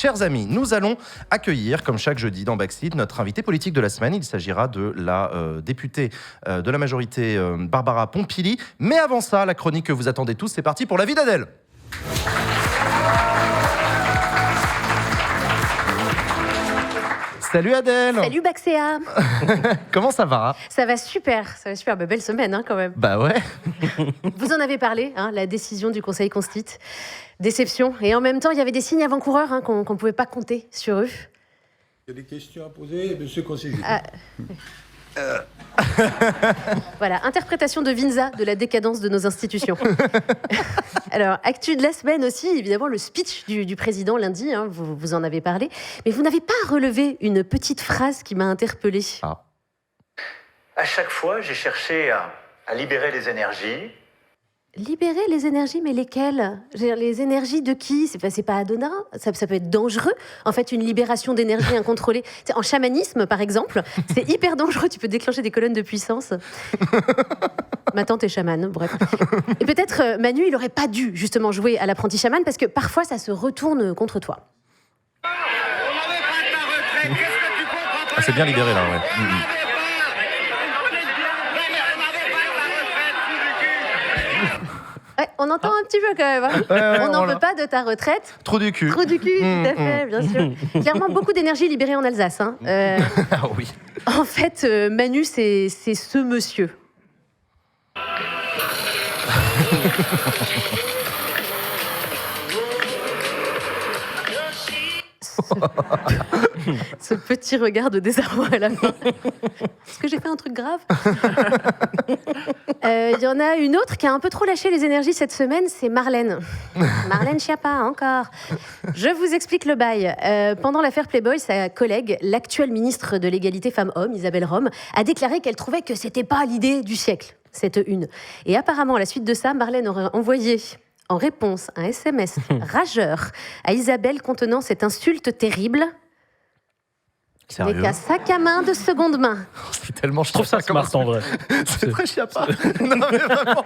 chers amis, nous allons accueillir, comme chaque jeudi dans Backseat, notre invité politique de la semaine. Il s'agira de la députée de la majorité, Barbara Pompili. Mais avant ça, la chronique que vous attendez tous, c'est parti pour la vie d'Adèle. Salut Adèle. Salut Baxéa. Comment ça va? Ça va super. Belle semaine quand même. Bah ouais. Vous en avez parlé, la décision du Conseil Constit. Déception. Et en même temps, il y avait des signes avant-coureurs qu'on ne pouvait pas compter sur eux. Il y a des questions à poser, monsieur le conseiller. Voilà, interprétation de Vinza de la décadence de nos institutions. Alors, actu de la semaine aussi, évidemment, le speech du président lundi, vous en avez parlé. Mais vous n'avez pas relevé une petite phrase qui m'a interpellée. Ah. À chaque fois, j'ai cherché à libérer les énergies. Libérer les énergies, mais lesquelles? Les énergies de qui? C'est pas anodin, ça peut être dangereux. En fait, une libération d'énergie incontrôlée. En chamanisme, par exemple, c'est hyper dangereux. Tu peux déclencher des colonnes de puissance. Ma tante est chamane, bref. Et peut-être, Manu, il aurait pas dû justement jouer à l'apprenti chaman parce que parfois, ça se retourne contre toi. C'est bien libéré là, ouais. Ouais, on entend un petit peu quand même. On n'en veut pas de ta retraite. Trop du cul. Trop du cul, tout à fait, bien sûr. Clairement, beaucoup d'énergie libérée en Alsace. Ah oui. En fait, Manu, c'est ce monsieur. Ce petit regard de désarroi à la fin. Est-ce que j'ai fait un truc grave? Il y en a une autre qui a un peu trop lâché les énergies cette semaine, c'est Marlène. Marlène Schiappa, encore. Je vous explique le bail. Pendant l'affaire Playboy, sa collègue, l'actuelle ministre de l'égalité femmes-hommes, Isabelle Rome, a déclaré qu'elle trouvait que c'était pas l'idée du siècle, cette une. Et apparemment, à la suite de ça, Marlène aurait envoyé en réponse un SMS rageur à Isabelle contenant cette insulte terrible. Sérieux? Avec un sac à main de seconde main. C'est tellement, Je trouve ça smart en vrai. C'est très Schiappa. Non mais vraiment.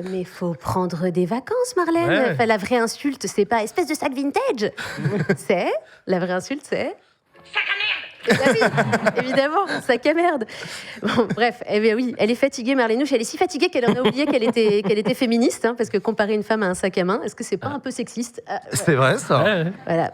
Mais faut prendre des vacances, Marlène. Ouais. Enfin, la vraie insulte, c'est pas espèce de sac vintage. C'est la vraie insulte, c'est sac à merde. Ah oui, évidemment, sac à merde. Bon, bref, oui, elle est fatiguée, Marlénouche. Elle est si fatiguée qu'elle en a oublié qu'elle était féministe, parce que comparer une femme à un sac à main, est-ce que c'est pas un peu sexiste? C'est vrai ça. Ouais. Voilà.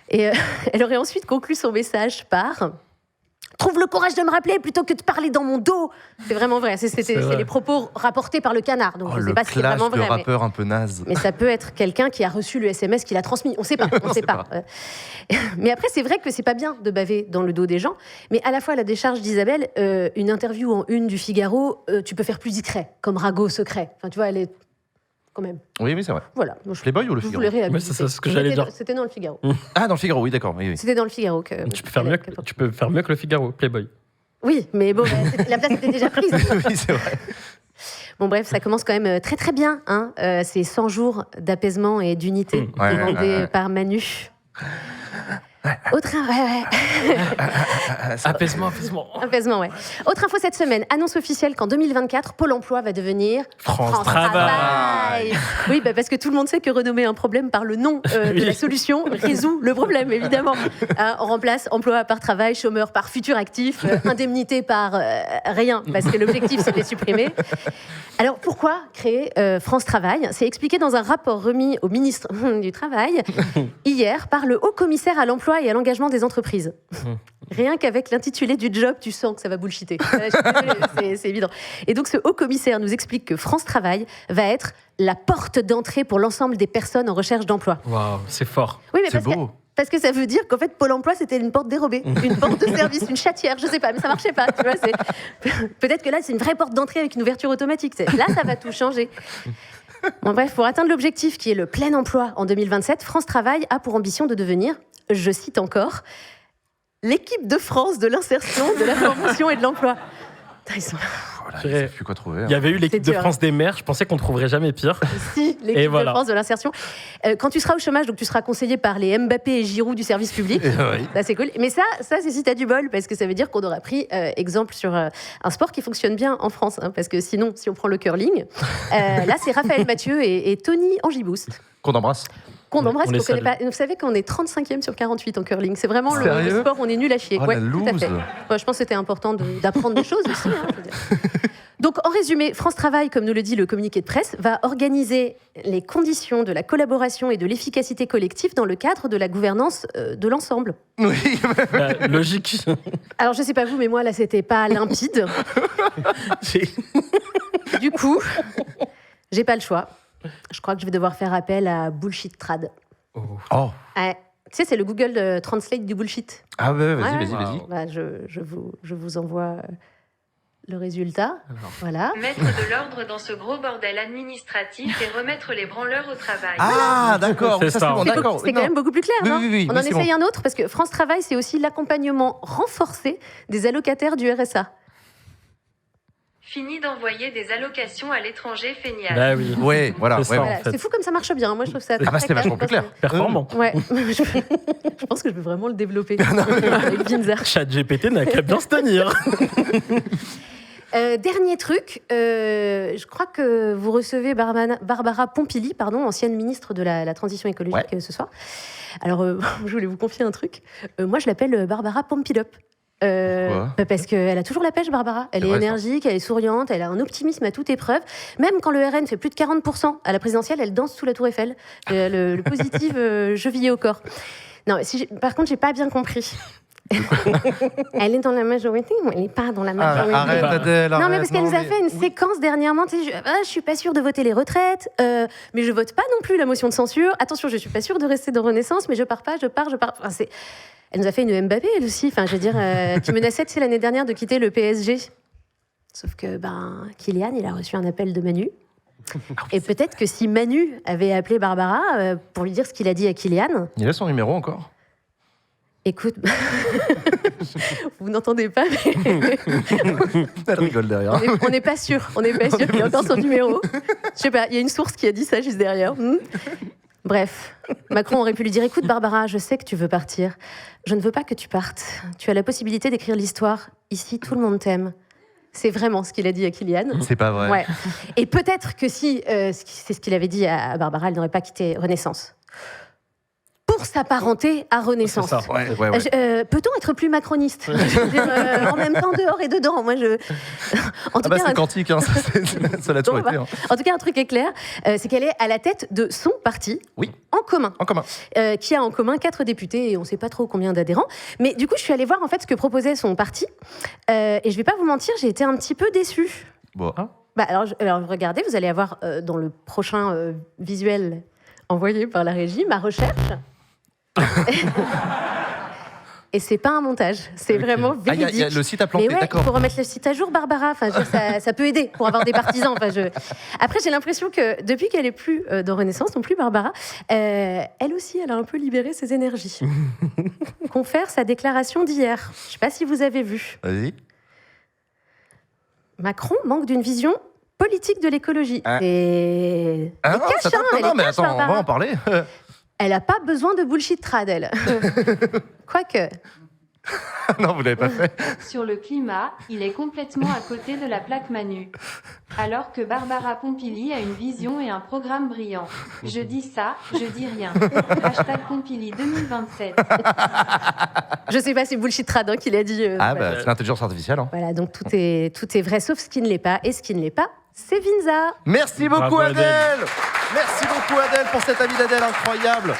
Et elle aurait ensuite conclu son message par « Trouve le courage de me rappeler plutôt que de parler dans mon dos !» C'est vraiment vrai. C'est les propos rapportés par le Canard. Donc je ne sais pas si c'est clash vraiment de vrai. rappeur un peu naze. Mais ça peut être quelqu'un qui a reçu le SMS qui l'a transmis. On ne sait pas. On sait pas. Mais après, c'est vrai que c'est pas bien de baver dans le dos des gens. Mais à la fois, à la décharge d'Isabelle, une interview en une du Figaro, tu peux faire plus discret, comme Rago secret. Enfin, tu vois, elle est quand même. Oui, c'est vrai. Voilà. Playboy ou le Je Figaro? voulais réhabiliter. Ouais, c'est ce que j'allais dire. C'était dans le Figaro. Ah, dans le Figaro, oui, d'accord. Oui. C'était dans le Figaro que. Tu peux faire mieux que le Figaro, Playboy. Oui, mais bon, la place était déjà prise. Oui, c'est vrai. Bon, bref, ça commence quand même très très bien. C'est 100 jours d'apaisement et d'unité demandés par Manu. Autre Apaisement. apaisement, ouais. Autre info cette semaine, annonce officielle qu'en 2024, Pôle emploi va devenir France Travail. Oui, parce que tout le monde sait que renommer un problème par le nom de la solution résout le problème, évidemment. On remplace emploi par travail, chômeur par futur actif, indemnité par rien, parce que l'objectif c'est de les supprimer. Alors pourquoi créer France Travail? C'est expliqué dans un rapport remis au ministre du Travail hier par le haut-commissaire à l'emploi et à l'engagement des entreprises. Rien qu'avec l'intitulé du job, tu sens que ça va bullshiter. C'est évident. Et donc ce haut-commissaire nous explique que France Travail va être la porte d'entrée pour l'ensemble des personnes en recherche d'emploi. Waouh, c'est fort. Oui, mais C'est beau. parce que ça veut dire qu'en fait, Pôle emploi, c'était une porte dérobée, une porte de service, une chatière, je sais pas, mais ça marchait pas. Tu vois, peut-être que là, c'est une vraie porte d'entrée avec une ouverture automatique. Là, ça va tout changer. Bon, bref, pour atteindre l'objectif qui est le plein emploi en 2027, France Travail a pour ambition de devenir, je cite encore, l'équipe de France de l'insertion, de la formation et de l'emploi. Putain, ils sont là. Voilà, je sais plus quoi trouver. Il y avait eu l'équipe de dur. France des maires, je pensais qu'on trouverait jamais pire. Si, l'équipe Et voilà. de France de l'insertion. Quand tu seras au chômage, donc tu seras conseillé par les Mbappé et Giroud du service public. Oui. Ça, c'est cool. Mais ça c'est si t'as du bol, parce que ça veut dire qu'on aura pris exemple sur un sport qui fonctionne bien en France. Parce que sinon, si on prend le curling, là, c'est Raphaël Mathieu et Tony Angiboost. Qu'on embrasse. qu'on embrasse, on les qu'on connaît salue. pas. Vous savez qu'on est 35e sur 48 en curling. C'est vraiment le Sérieux sport où on est nul à chier. Oh, la tout à fait. loose. Ouais, je pense que c'était important d'apprendre des choses aussi. Hein, je veux dire. Donc, en résumé, France Travail, comme nous le dit le communiqué de presse, va organiser les conditions de la collaboration et de l'efficacité collective dans le cadre de la gouvernance de l'ensemble. Oui, Logique. Alors, je sais pas vous, mais moi, là, c'était pas limpide. Du coup, j'ai pas le choix. Je crois que je vais devoir faire appel à Bullshit Trad. oh. Ouais. Tu sais, c'est le Google Translate du bullshit. Ah ouais, Ouais. vas-y. Bah, je vous envoie le résultat. Voilà. Mettre de l'ordre dans ce gros bordel administratif et remettre les branleurs au travail. Ah, d'accord, C'est ça ça. c'est bon, C'est d'accord. c'est quand même beaucoup plus clair, Oui, non oui, oui, On oui, en c'est essaye bon. un autre, parce que France Travail, c'est aussi l'accompagnement renforcé des allocataires du RSA. Fini d'envoyer des allocations à l'étranger, feignasse. Bah oui. Ouais, voilà. C'est ça. ouais. Voilà. en fait. C'est fou comme ça marche bien. Moi, je trouve ça Ah bah très c'était vachement plus clair. Performant. Ouais, je pense que je vais vraiment le développer avec Vinza. ChatGPT n'a qu'à bien se tenir. Dernier truc, je crois que vous recevez Barbara Pompili, ancienne ministre de la Transition écologique, ce soir. Alors, je voulais vous confier un truc. Moi, je l'appelle Barbara Pompilop. Parce qu'elle a toujours la pêche, Barbara. Elle est vrai, ça. énergique, elle est souriante, elle a un optimisme à toute épreuve. Même quand le RN fait plus de 40% à la présidentielle, elle danse sous la Tour Eiffel. Le positif chevillé au corps. Non, par contre, j'ai pas bien compris. Elle est dans la majorité ou elle n'est pas dans la majorité? Arrête, Adèle. Non, mais arrête, parce qu'elle nous a fait une séquence dernièrement. Tu sais, je suis pas sûre de voter les retraites, mais je vote pas non plus la motion de censure. Attention, je suis pas sûre de rester dans Renaissance, mais je pars pas, je pars. Enfin, elle nous a fait une Mbappé, elle aussi. Enfin, je veux dire, qui menaçait, tu sais, l'année dernière de quitter le PSG. Sauf que, Kylian, il a reçu un appel de Manu. Et peut-être que si Manu avait appelé Barbara pour lui dire ce qu'il a dit à Kylian. Il a son numéro encore? Écoute, vous n'entendez pas, mais Elle rigole derrière. on n'est pas sûr. On n'est pas sûr qu'il y a encore son numéro. Je sais pas, il y a une source qui a dit ça juste derrière. Bref, Macron aurait pu lui dire: écoute, Barbara, je sais que tu veux partir. Je ne veux pas que tu partes. Tu as la possibilité d'écrire l'histoire. Ici, tout le monde t'aime. C'est vraiment ce qu'il a dit à Kylian. C'est pas vrai. Ouais. Et peut-être que si c'est ce qu'il avait dit à Barbara, elle n'aurait pas quitté Renaissance. Pour s'apparenter à Renaissance. C'est ça. Ouais. Peut-on être plus macroniste? Je veux dire, en même temps, dehors et dedans. Moi, en tout cas, c'est quantique, hein, ça l'a toujours Bon, été. Hein. en tout cas, un truc est clair, c'est qu'elle est à la tête de son parti, Oui. en commun, En commun. qui a en commun 4 députés et on ne sait pas trop combien d'adhérents. Mais du coup, je suis allée voir en fait ce que proposait son parti, et je ne vais pas vous mentir, j'ai été un petit peu déçue. Bon. Alors, regardez, vous allez avoir dans le prochain visuel envoyé par la régie ma recherche. Et c'est pas un montage, c'est vraiment Ah, il véridique. y a le site à planter, Mais ouais, il d'accord. faut remettre le site à jour, Barbara. Enfin, je veux dire, ça peut aider pour avoir des partisans. Après, j'ai l'impression que depuis qu'elle est plus dans Renaissance, non plus Barbara, elle aussi, elle a un peu libéré ses énergies. Confère sa déclaration d'hier. Je sais pas si vous avez vu. Vas-y. Macron manque d'une vision politique de l'écologie. Ah. Et Ah elle non, cache, attends, elle non, est mais cache, attends, on va Barbara. en parler. Elle a pas besoin de bullshit trad, elle. Quoique. Non, vous l'avez pas fait. Sur le climat, il est complètement à côté de la plaque Manu. Alors que Barbara Pompili a une vision et un programme brillant. Je dis ça, je dis rien. Hashtag Pompili 2027. Je sais pas, c'est bullshit trad qu'il a dit. C'est l'intelligence artificielle. Hein. Voilà, donc tout est vrai sauf ce qui ne l'est pas. Et ce qui ne l'est pas, c'est Vinza. Merci beaucoup, Bravo, Adèle. Adèle. Merci beaucoup, Adèle, pour cet avis d'Adèle incroyable.